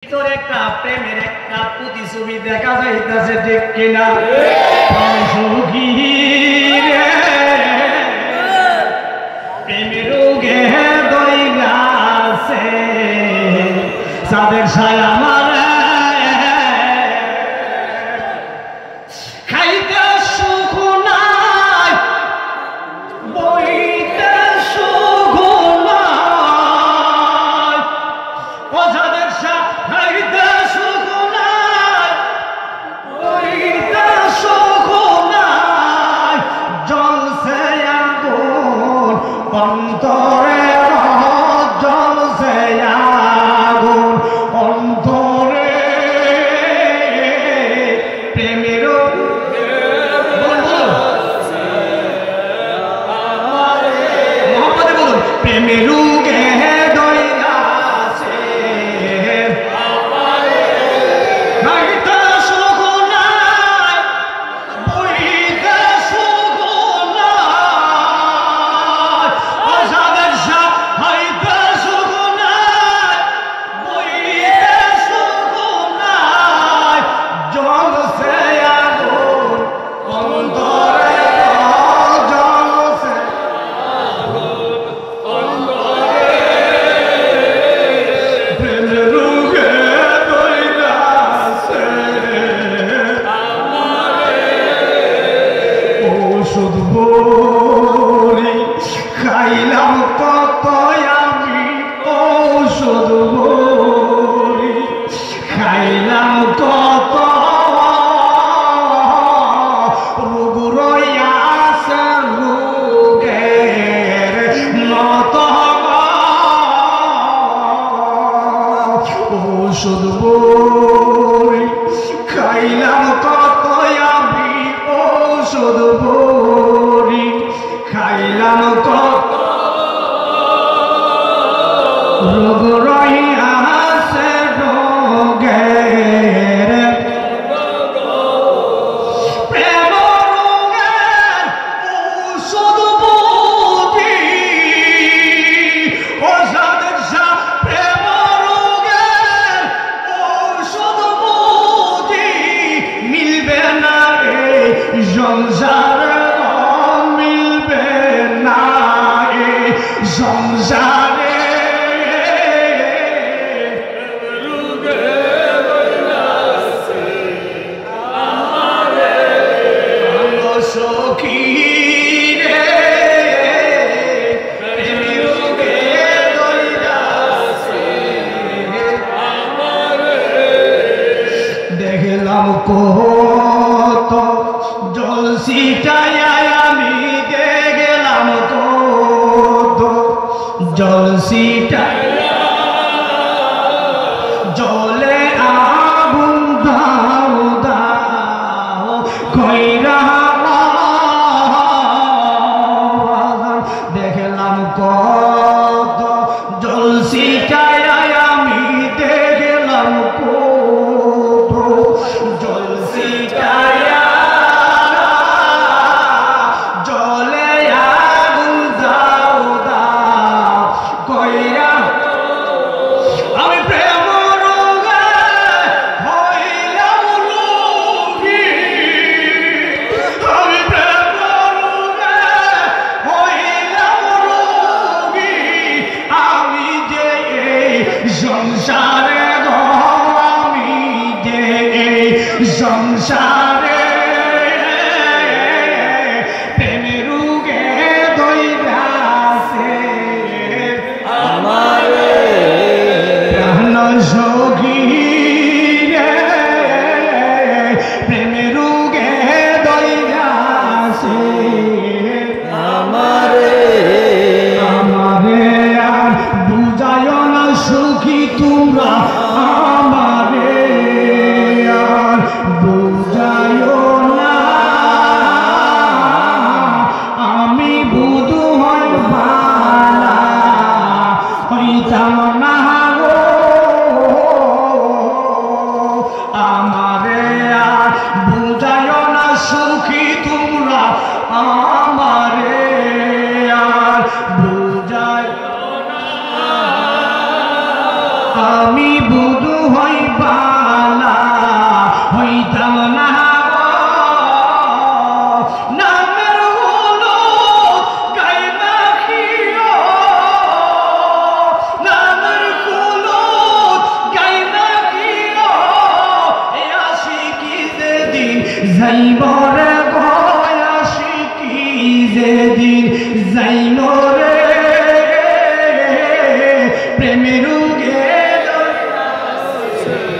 একটা প্রেমের একটা প্রতিছবি দেখা যাইতেছে, ঠিক কিনা? প্রেমের রোগে দইলাছে চাঁদের ছায়া আমার খাইতে সুখ নাই, বইতে সুখ নাই, ও চাঁদের ছায়া খাইতে সুখ নাই, বইতে সুখ নাই, জ্বলছে আগুন অন্তরে, জ্বলছে আগুন অন্তরে প্রেমের প্রেমের রোগে দইলাছে খাইতে সুখ নাই, বইতে সুখ নাই, ও চাঁদের ছায়া খাইতে সুখ নাই, বইতে সুখ নাই, জ্বলছে আগুন অন্তরে, জ্বলছে প্রেমের রোগে দইলাছে ওষুধ বড়ি খাইলাম কত আমি, ঔষধ বড়ি খাইলাম কত, রোগ রইয়াছে রোগের মত, ওষুধ বড়ি খাইলাম কত আমি, ঔষধ বড়ি খাইলাম কত, রোগ রইয়াছে রোগের প্রেম রোগের ঔষধ বড়ি, ও চাঁদের ছায়া প্রেম রোগের ঔষধ বড়ি মিলবে না রে সংসারে, মিলবে না রে সংসারে সখী রে প্রেমের রোগে দইলাছে দেখলাম কত জল ছিটাইয়া আমি, দেখলাম কত জল ছিটাইয়া, জলে আগুন দাও দাও কইরা, দেখলাম কত জল ছিটাইয়া আমি, দেখলাম কত জল ছিটাইয়া, জলে আগুন দাও দাও কইরা, আমি প্রেম রোগে হইলাম রোগী, আমি প্রেম রোগে হইলাম রোগী, আমি যে এই সংসারে গো, আমি যে এই সংসারে প্রেমের রোগে দইলাছে প্রাণ সখী রে প্রেমের রোগে দইলাছে আমারে আর বুঝায় না সখী তোমরা, আমারে আর বুঝায় ঠিক